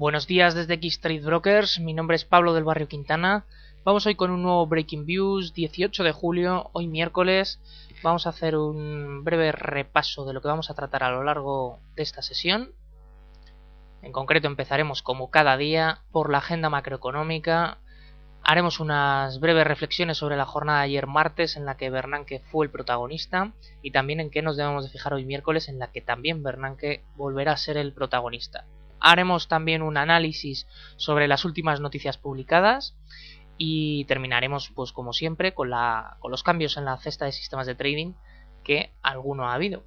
Buenos días desde X-Trade Brokers, mi nombre es Pablo del Barrio Quintana. Vamos hoy con un nuevo Breaking Views, 18 de julio, hoy miércoles. Vamos a hacer un breve repaso de lo que vamos a tratar a lo largo de esta sesión. En concreto empezaremos como cada día por la agenda macroeconómica. Haremos unas breves reflexiones sobre la jornada de ayer martes en la que Bernanke fue el protagonista y también en qué nos debemos de fijar hoy miércoles en la que también Bernanke volverá a ser el protagonista. Haremos también un análisis sobre las últimas noticias publicadas y terminaremos, pues como siempre, con los cambios en la cesta de sistemas de trading, que alguno ha habido.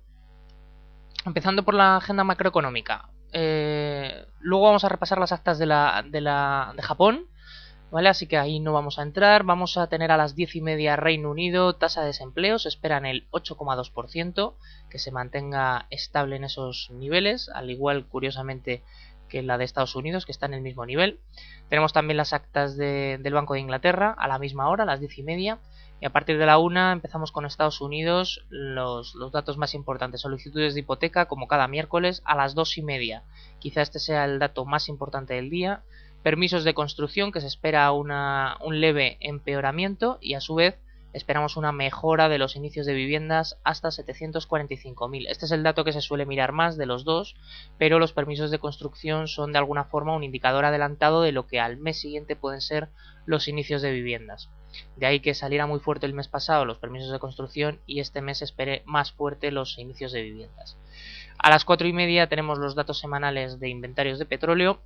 Empezando por la agenda macroeconómica. Luego vamos a repasar las actas de Japón, ¿vale? Así que ahí no vamos a entrar. Vamos a tener a las 10:30 Reino Unido, tasa de desempleo, se espera en el 8,2%, que se mantenga estable en esos niveles, al igual, curiosamente, que la de Estados Unidos, que está en el mismo nivel. Tenemos también las actas del Banco de Inglaterra a la misma hora, a las 10:30. Y a partir de la 1 empezamos con Estados Unidos, los datos más importantes, solicitudes de hipoteca, como cada miércoles, a las 2:30. Quizá este sea el dato más importante del día. Permisos de construcción, que se espera un leve empeoramiento, y a su vez esperamos una mejora de los inicios de viviendas hasta 745.000. Este es el dato que se suele mirar más de los dos, pero los permisos de construcción son de alguna forma un indicador adelantado de lo que al mes siguiente pueden ser los inicios de viviendas. De ahí que saliera muy fuerte el mes pasado los permisos de construcción y este mes espere más fuerte los inicios de viviendas. A las 4:30 tenemos los datos semanales de inventarios de petróleo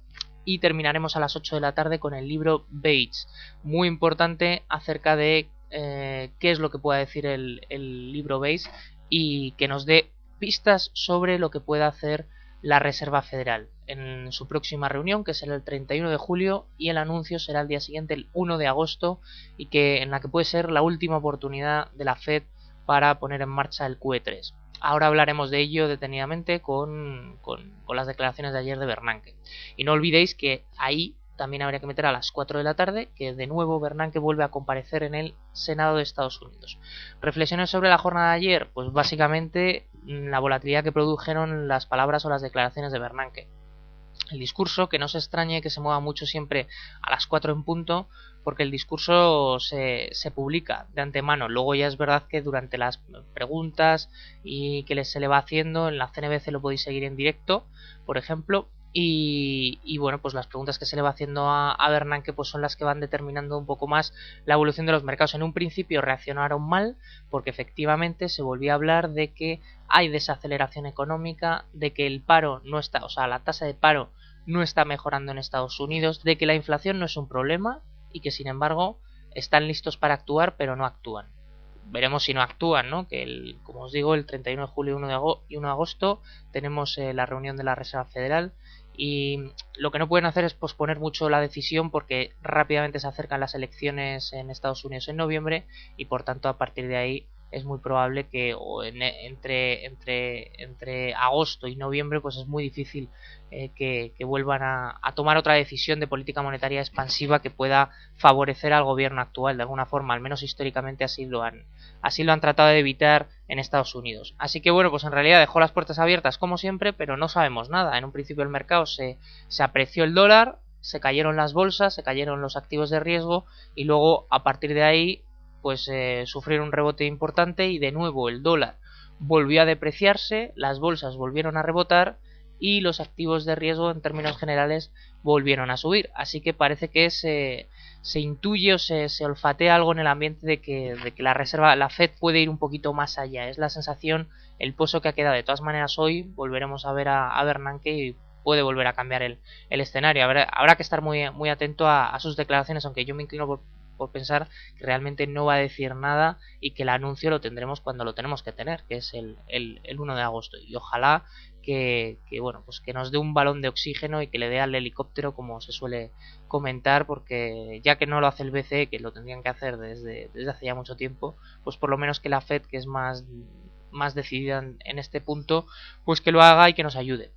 y terminaremos a las 8 de la tarde con el libro Bates, muy importante acerca de qué es lo que pueda decir el libro Bates y que nos dé pistas sobre lo que pueda hacer la Reserva Federal en su próxima reunión, que será el 31 de julio, y el anuncio será el día siguiente, el 1 de agosto, y que en la que puede ser la última oportunidad de la Fed para poner en marcha el QE3. Ahora hablaremos de ello detenidamente con las declaraciones de ayer de Bernanke. Y no olvidéis que ahí también habría que meter a las 4 de la tarde, que de nuevo Bernanke vuelve a comparecer en el Senado de Estados Unidos. Reflexiones sobre la jornada de ayer, pues básicamente la volatilidad que produjeron las palabras o las declaraciones de Bernanke. El discurso, que no se extrañe que se mueva mucho siempre a las 4 en punto, porque el discurso se publica de antemano. Luego ya es verdad que durante las preguntas y que se le va haciendo en la CNBC lo podéis seguir en directo, por ejemplo. Y bueno, pues las preguntas que se le va haciendo a Bernanke pues son las que van determinando un poco más la evolución de los mercados. En un principio reaccionaron mal porque efectivamente se volvió a hablar de que hay desaceleración económica, de que el paro no está, o sea, la tasa de paro no está mejorando en Estados Unidos, de que la inflación no es un problema y que sin embargo están listos para actuar pero no actúan. Veremos si no actúan, ¿no? Que como os digo, el 31 de julio y 1 de agosto tenemos la reunión de la Reserva Federal y lo que no pueden hacer es posponer mucho la decisión porque rápidamente se acercan las elecciones en Estados Unidos en noviembre y por tanto a partir de ahí es muy probable que entre agosto y noviembre pues es muy difícil que vuelvan a tomar otra decisión de política monetaria expansiva que pueda favorecer al gobierno actual de alguna forma, al menos históricamente así lo han tratado de evitar en Estados Unidos. Así que bueno, pues en realidad dejó las puertas abiertas como siempre, pero no sabemos nada. En un principio el mercado se apreció el dólar, se cayeron las bolsas, se cayeron los activos de riesgo y luego a partir de ahí pues sufrieron un rebote importante y de nuevo el dólar volvió a depreciarse, las bolsas volvieron a rebotar y los activos de riesgo en términos generales volvieron a subir. Así que parece que se intuye o se olfatea algo en el ambiente de que la Fed puede ir un poquito más allá. Es la sensación, el pozo que ha quedado. De todas maneras hoy volveremos a ver a Bernanke y puede volver a cambiar el escenario. Habrá que estar muy atento a sus declaraciones, aunque yo me inclino por pensar que realmente no va a decir nada y que el anuncio lo tendremos cuando lo tenemos que tener, que es el 1 de agosto. Y ojalá que bueno, pues que nos dé un balón de oxígeno y que le dé al helicóptero, como se suele comentar, porque ya que no lo hace el BCE, que lo tendrían que hacer desde hace ya mucho tiempo, pues por lo menos que la Fed, que es más decidida en este punto, pues que lo haga y que nos ayude.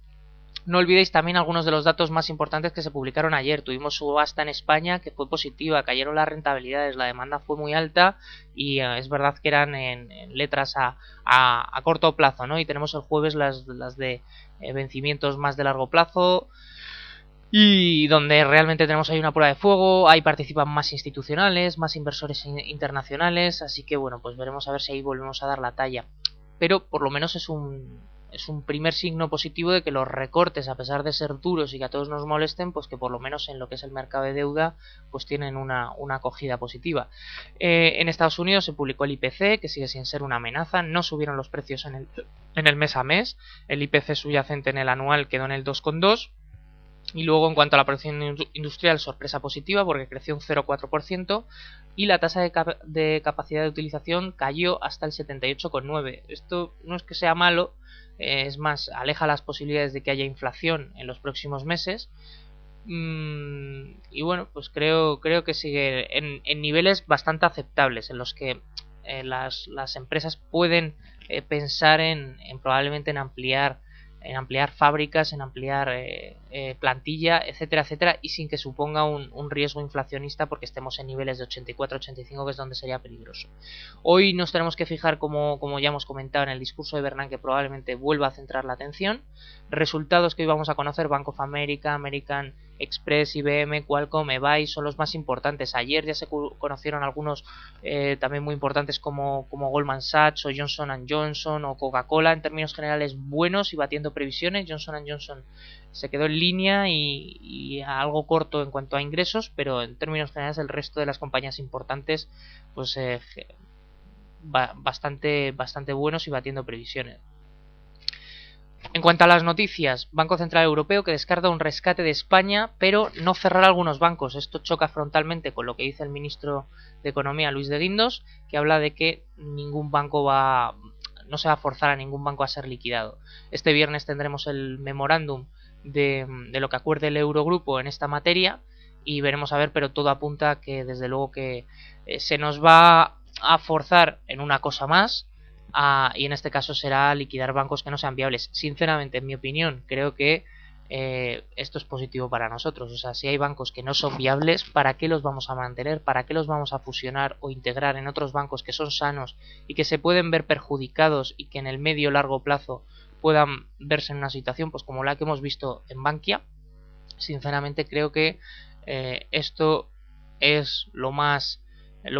No olvidéis también algunos de los datos más importantes que se publicaron ayer. Tuvimos subasta en España que fue positiva, cayeron las rentabilidades, la demanda fue muy alta y es verdad que eran en letras a corto plazo, ¿no? Y tenemos el jueves las de vencimientos más de largo plazo. y donde realmente tenemos ahí una prueba de fuego, ahí participan más institucionales, más inversores internacionales, así que bueno, pues veremos a ver si ahí volvemos a dar la talla. Pero por lo menos es un primer signo positivo de que los recortes, a pesar de ser duros y que a todos nos molesten, pues que por lo menos en lo que es el mercado de deuda, pues tienen una acogida positiva. En Estados Unidos se publicó el IPC, que sigue sin ser una amenaza, no subieron los precios en el mes a mes, el IPC subyacente en el anual quedó en el 2,2%. Y luego, en cuanto a la producción industrial, sorpresa positiva porque creció un 0,4% y la tasa de capacidad de utilización cayó hasta el 78,9%. Esto no es que sea malo, es más, aleja las posibilidades de que haya inflación en los próximos meses. Y bueno, pues creo que sigue en niveles bastante aceptables en los que las empresas pueden pensar en probablemente en ampliar fábricas, en ampliar plantilla, etcétera, etcétera, y sin que suponga un riesgo inflacionista porque estemos en niveles de 84-85, que es donde sería peligroso. Hoy nos tenemos que fijar, como ya hemos comentado en el discurso de Bernanke, que probablemente vuelva a centrar la atención. Resultados que hoy vamos a conocer: Bank of America, American Express, IBM, Qualcomm, eBay, son los más importantes. Ayer ya se conocieron algunos también muy importantes como Goldman Sachs o Johnson & Johnson o Coca-Cola, en términos generales buenos y batiendo previsiones. Johnson & Johnson se quedó en línea y algo corto en cuanto a ingresos, pero en términos generales el resto de las compañías importantes pues bastante buenos y batiendo previsiones. En cuanto a las noticias, Banco Central Europeo que descarta un rescate de España, pero no cerrar algunos bancos. Esto choca frontalmente con lo que dice el ministro de Economía, Luis de Guindos, que habla de que no se va a forzar a ningún banco a ser liquidado. Este viernes tendremos el memorándum de lo que acuerde el Eurogrupo en esta materia y veremos a ver, pero todo apunta a que desde luego que se nos va a forzar en una cosa más. Y en este caso será liquidar bancos que no sean viables. Sinceramente, en mi opinión, creo que esto es positivo para nosotros. O sea, si hay bancos que no son viables, ¿para qué los vamos a mantener? ¿Para qué los vamos a fusionar o integrar en otros bancos que son sanos y que se pueden ver perjudicados y que en el medio o largo plazo puedan verse en una situación pues como la que hemos visto en Bankia? Sinceramente creo que esto es lo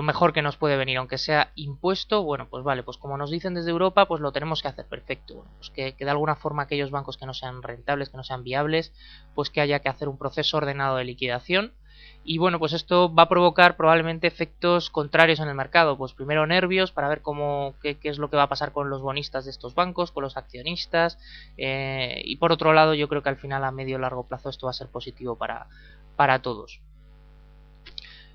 mejor que nos puede venir, aunque sea impuesto. Bueno, pues vale, pues como nos dicen desde Europa, pues lo tenemos que hacer, perfecto. Bueno, pues que de alguna forma aquellos bancos que no sean rentables, que no sean viables, pues que haya que hacer un proceso ordenado de liquidación. Y bueno, pues esto va a provocar probablemente efectos contrarios en el mercado. Pues primero nervios para ver qué es lo que va a pasar con los bonistas de estos bancos, con los accionistas. Y por otro lado, yo creo que al final a medio o largo plazo esto va a ser positivo para todos.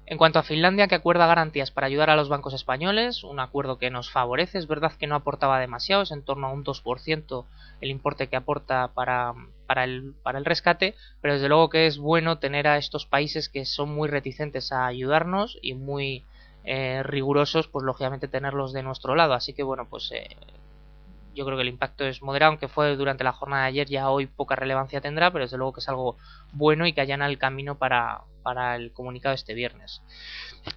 En cuanto a Finlandia, que acuerda garantías para ayudar a los bancos españoles, un acuerdo que nos favorece. Es verdad que no aportaba demasiado, es en torno a un 2% el importe que aporta para el rescate, pero desde luego que es bueno tener a estos países que son muy reticentes a ayudarnos y muy rigurosos, pues lógicamente tenerlos de nuestro lado. Así que bueno, pues yo creo que el impacto es moderado, aunque fue durante la jornada de ayer, ya hoy poca relevancia tendrá, pero desde luego que es algo bueno y que allana el camino para el comunicado de este viernes.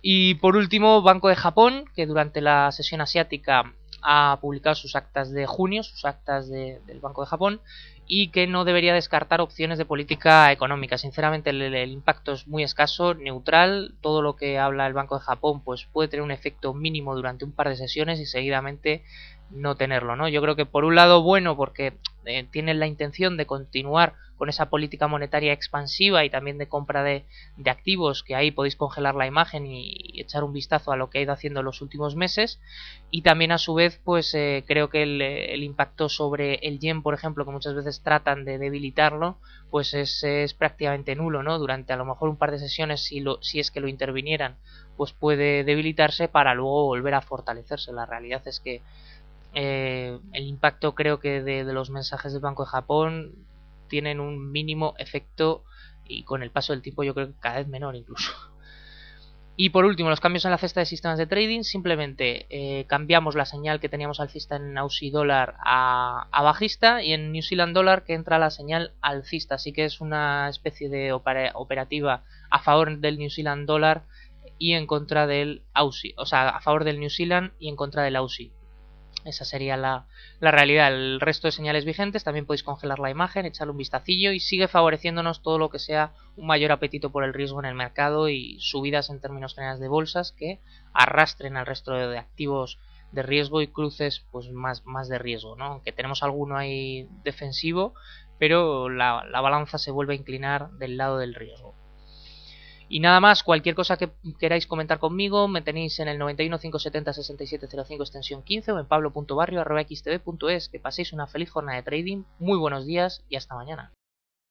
Y por último, Banco de Japón, que durante la sesión asiática ha publicado sus actas de junio, sus actas del Banco de Japón, y que no debería descartar opciones de política económica. Sinceramente el impacto es muy escaso, neutral. Todo lo que habla el Banco de Japón pues puede tener un efecto mínimo durante un par de sesiones y seguidamente no tenerlo, ¿no? Yo creo que por un lado bueno porque tienen la intención de continuar con esa política monetaria expansiva y también de compra de activos, que ahí podéis congelar la imagen y echar un vistazo a lo que ha ido haciendo en los últimos meses. Y también a su vez pues creo que el impacto sobre el yen, por ejemplo, que muchas veces tratan de debilitarlo, pues es prácticamente nulo, ¿no? Durante a lo mejor un par de sesiones, si es que lo intervinieran, pues puede debilitarse para luego volver a fortalecerse. La realidad es que el impacto creo que de los mensajes del Banco de Japón tienen un mínimo efecto y con el paso del tiempo yo creo que cada vez menor incluso. Y por último, los cambios en la cesta de sistemas de trading. Simplemente cambiamos la señal que teníamos alcista en Aussie Dollar a bajista, y en New Zealand Dollar que entra la señal alcista. Así que es una especie de operativa a favor del New Zealand Dollar y en contra del Aussie, o sea, a favor del New Zealand y en contra del Aussie. Esa sería la realidad. El resto de señales vigentes también podéis congelar la imagen, echarle un vistacillo y sigue favoreciéndonos todo lo que sea un mayor apetito por el riesgo en el mercado y subidas en términos generales de bolsas que arrastren al resto de activos de riesgo y cruces pues más de riesgo, ¿no? Aunque tenemos alguno ahí defensivo, pero la balanza se vuelve a inclinar del lado del riesgo. Y nada más, cualquier cosa que queráis comentar conmigo, me tenéis en el 91 570 6705 extensión 15 o en pablo.barrio@xtv.es. Que paséis una feliz jornada de trading, muy buenos días y hasta mañana.